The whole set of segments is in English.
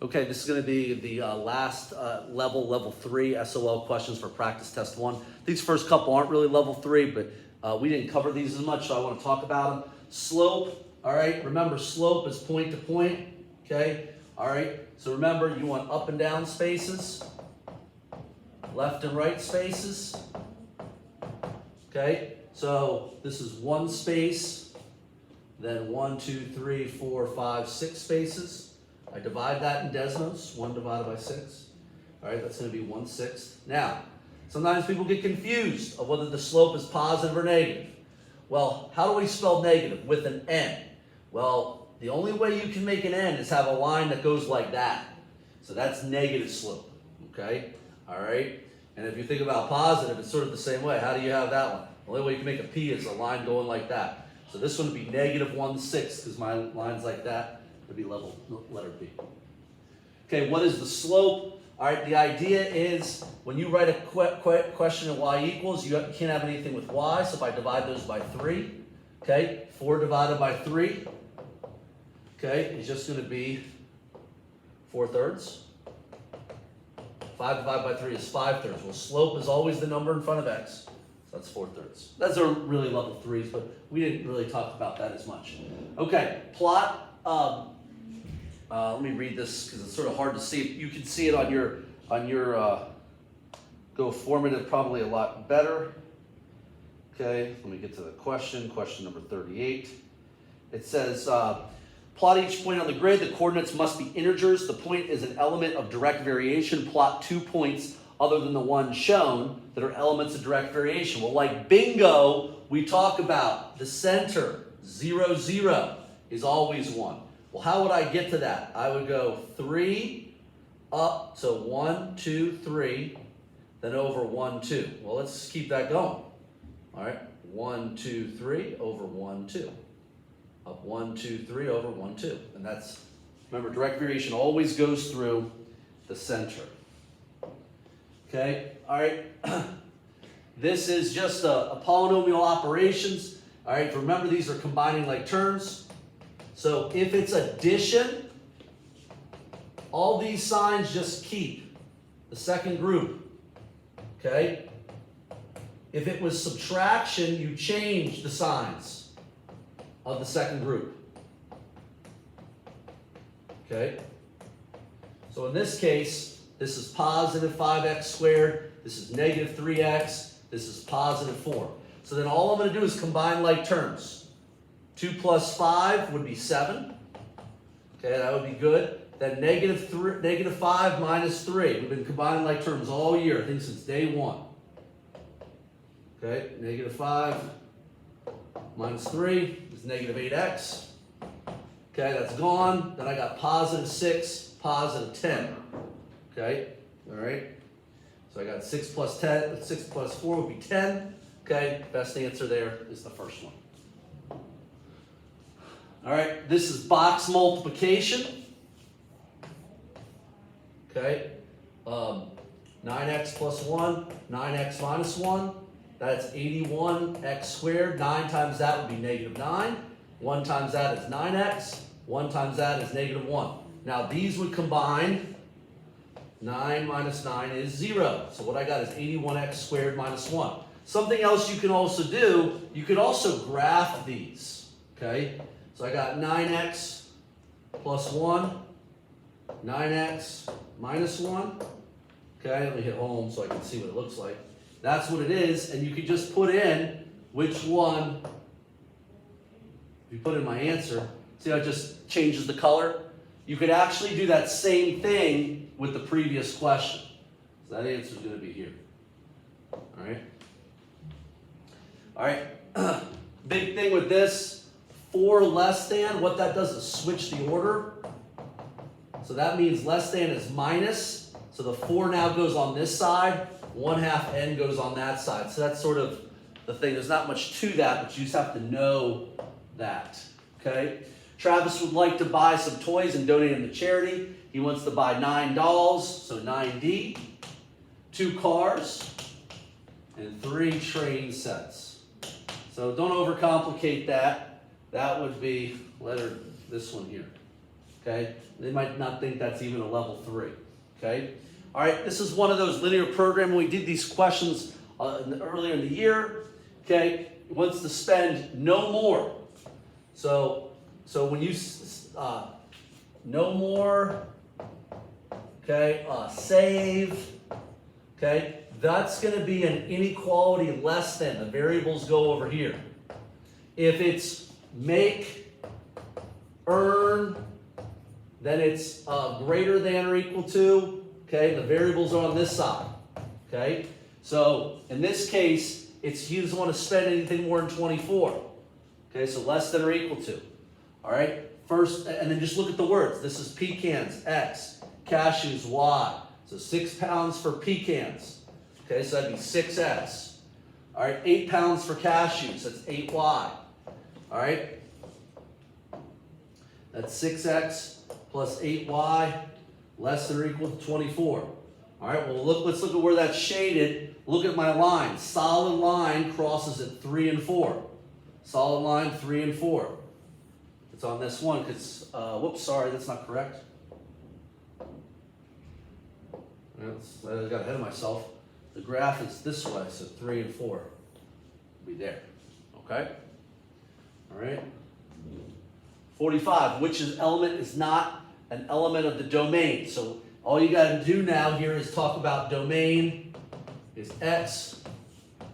Okay, this is going to be the last level 3 SOL questions for practice test 1. These first couple aren't really level 3, but we didn't cover these as much, so I want to talk about them. Slope, all right, remember slope is point to point, okay? All right, so remember you want up and down spaces, left and right spaces, okay? So this is one space, then 1, 2, 3, 4, 5, 6 spaces. I divide that in Desmos, 1 divided by 6. All right, that's going to be 1/6. Now, sometimes people get confused of whether the slope is positive or negative. Well, how do we spell negative? With an N. Well, the only way you can make an N is have a line that goes like that. So that's negative slope, okay? All right? And if you think about positive, it's sort of the same way. How do you have that one? The only way you can make a P is a line going like that. So this one would be negative 1/6 because my line's like that. Would be letter B. Okay, what is the slope? All right, the idea is when you write a question at y equals, you can't have anything with y, so if I divide those by 3, okay, 4 divided by 3, okay, is just going to be 4/3. 5 divided by 3 is 5/3. Well, slope is always the number in front of x, so that's 4/3. Those are really level 3s, but we didn't really talk about that as much. Okay, plot. Let me read this because it's sort of hard to see. You can see it on your Go Formative probably a lot better. Okay, let me get to the question. Question number 38. It says, plot each point on the grid. The coordinates must be integers. The point is an element of direct variation. Plot 2 points other than the one shown that are elements of direct variation. Well, like bingo, we talk about the center, 0, 0 is always 1. Well, how would I get to that? I would go 3 up, so 1, 2, 3, then over 1, 2. Well, let's keep that going. All right, 1, 2, 3 over 1, 2. Up 1, 2, 3 over 1, 2. And that's, remember, direct variation always goes through the center. Okay, all right. This is just a polynomial operations. All right, remember these are combining like terms. So if it's addition, all these signs just keep. The second group, okay? If it was subtraction, you change the signs of the second group. Okay? So in this case, this is positive 5x squared, this is negative 3x, this is positive 4. So then all I'm going to do is combine like terms. 2 plus 5 would be 7. Okay, that would be good. Then negative 5 minus 3. We've been combining like terms all year, I think since day 1. Okay, negative 5 minus 3 is negative 8x. Okay, that's gone. Then I got positive 6, positive 10. Okay, all right. So I got 6 plus 10, 6 plus 4 would be 10. Okay, best answer there is the first one. All right, this is box multiplication. Okay, 9x plus 1, 9x minus 1. That's 81x squared. 9 times that would be negative 9. 1 times that is 9x. 1 times that is negative 1. Now these would combine. 9 minus 9 is 0. So what I got is 81x squared minus 1. Something else you can also do, you could also graph these. Okay, so I got 9x plus 1, 9x minus 1. Okay, let me hit home so I can see what it looks like. That's what it is, and you can just put in which one. If you put in my answer, see how it just changes the color? You could actually do that same thing with the previous question. So that answer is going to be here. All right? All right. Big thing with this. 4 less than, what that does is switch the order. So that means less than is minus. So the 4 now goes on this side. 1/2 n goes on that side. So that's sort of the thing. There's not much to that, but you just have to know that. Okay? Travis would like to buy some toys and donate them to charity. He wants to buy 9 dolls, so 9D, 2 cars, and 3 train sets. So don't overcomplicate that. That would be this one here. Okay? They might not think that's even a level 3. Okay? All right, this is one of those linear programming. We did these questions earlier in the year. Okay? It wants to spend no more. So when you no more, okay, save, okay, that's going to be an inequality less than. The variables go over here. If it's make, earn, then it's greater than or equal to, okay, the variables are on this side, okay? So in this case, he doesn't want to spend anything more than 24, okay, so less than or equal to, all right? First, and then just look at the words. This is pecans, X, cashews, Y. So 6 pounds for pecans, okay, so that'd be 6X. All right, 8 pounds for cashews, that's 8Y. All right, that's 6X plus 8Y less than or equal to 24. All right, well, let's look at where that's shaded. Look at my line. Solid line crosses at 3 and 4. Solid line 3 and 4. It's on this one because, whoops, sorry, that's not correct. I got ahead of myself. The graph is this way, so 3 and 4 will be there. Okay? All right? 45, which element is not an element of the domain. So all you got to do now here is talk about domain is X,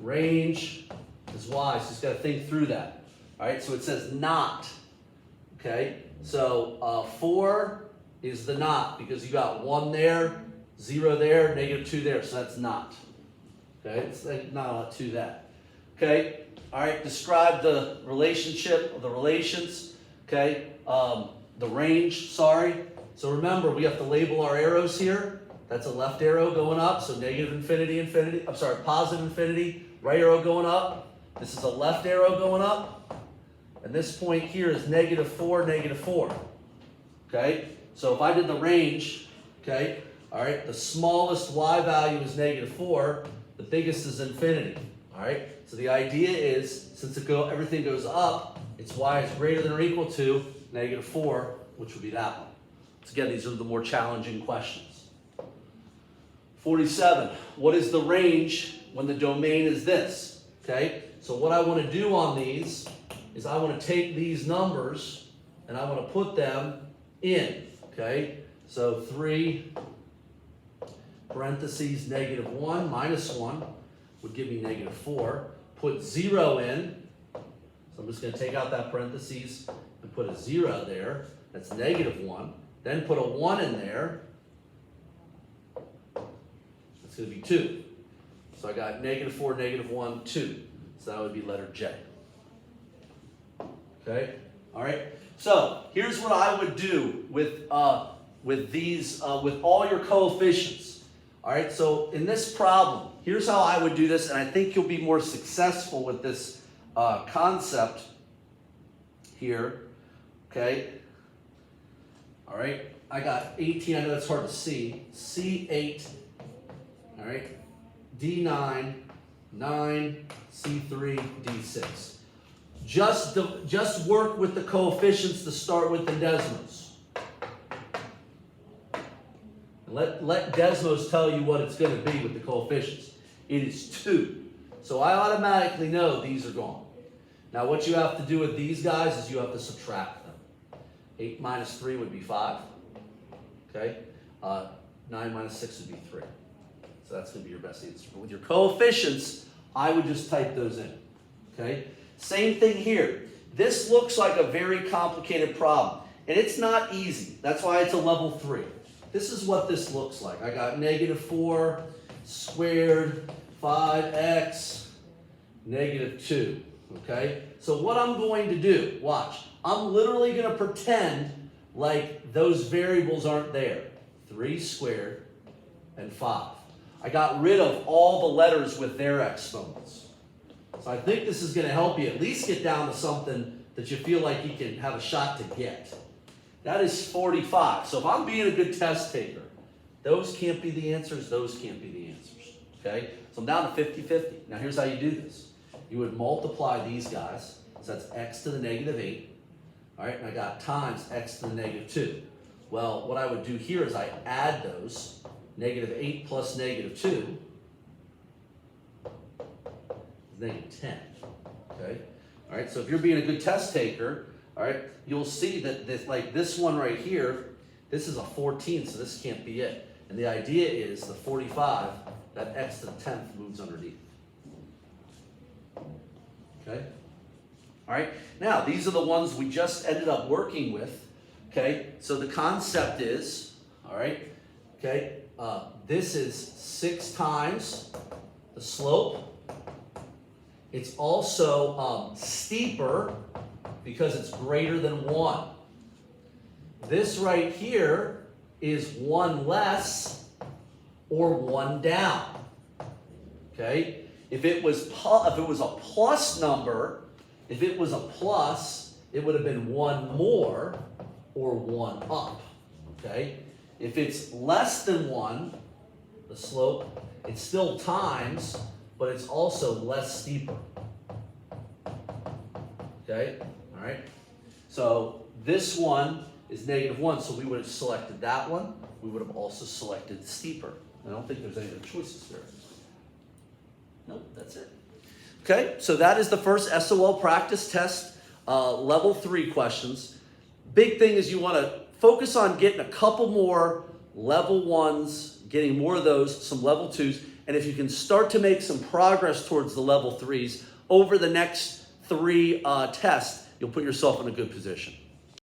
range is Y. So you just got to think through that. All right? So it says not. Okay? So 4 is the not because you got 1 there, 0 there, -2 there. So that's not. Okay? It's like not a lot to that. Okay? All right, describe the relationship of the relations, okay? The range, sorry. So remember, we have to label our arrows here. That's a left arrow going up, so negative infinity, infinity. I'm sorry, positive infinity, right arrow going up. This is a left arrow going up. And this point here is -4, -4. Okay? So if I did the range, okay, all right, the smallest y value is -4, the biggest is infinity. All right? So the idea is, since everything goes up, its y is greater than or equal to -4, which would be that one. So again, these are the more challenging questions. 47, what is the range when the domain is this? Okay, so what I want to do on these is I want to take these numbers and I want to put them in. Okay, so 3 parentheses -1 minus 1 would give me -4. Put 0 in. So I'm just going to take out that parentheses and put a 0 there. That's -1. Then put a 1 in there. That's going to be 2. So I got -4, -1, 2. So that would be letter J. Okay? All right? So here's what I would do with these, with all your coefficients. All right? So in this problem, here's how I would do this, and I think you'll be more successful with this concept here. Okay? All right? I got 18. I know that's hard to see. C8. All right? D9, 9, C3, D6. Just work with the coefficients to start with the Desmos. And let Desmos tell you what it's going to be with the coefficients. It is 2. So I automatically know these are gone. Now what you have to do with these guys is you have to subtract them. 8 minus 3 would be 5. Okay? 9 minus 6 would be 3. So that's going to be your best answer. But with your coefficients, I would just type those in. Okay? Same thing here. This looks like a very complicated problem. And it's not easy. That's why it's a level 3. This is what this looks like. I got -4 squared 5x -2. Okay? So what I'm going to do, watch. I'm literally going to pretend like those variables aren't there. 3 squared and 5. I got rid of all the letters with their exponents. So I think this is going to help you at least get down to something that you feel like you can have a shot to get. That is 45. So if I'm being a good test taker, those can't be the answers, those can't be the answers. Okay? So I'm down to 50-50. Now here's how you do this. You would multiply these guys. So that's x to the -8. All right? And I got times x to the -2. Well, what I would do here is I add those. -8 plus -2 is -10. Okay? All right, so if you're being a good test taker, all right, you'll see that this one right here, this is a 14, so this can't be it. And the idea is the 45, that x to the 10th moves underneath. Okay? All right, now these are the ones we just ended up working with. Okay, so the concept is, all right, okay, this is 6 times the slope. It's also steeper because it's greater than 1. This right here is 1 less or 1 down. Okay, if it was a plus number, if it was a plus, it would have been 1 more or 1 up. Okay, if it's less than 1, the slope, it's still times, but it's also less steeper. Okay, all right. So this one is -1, so we would have selected that one. We would have also selected steeper. I don't think there's any other choices there. Nope, that's it. Okay, so that is the first SOL practice test, level 3 questions. Big thing is you want to focus on getting a couple more level 1s, getting more of those, some level 2s, and if you can start to make some progress towards the level 3s over the next 3 tests, you'll put yourself in a good position.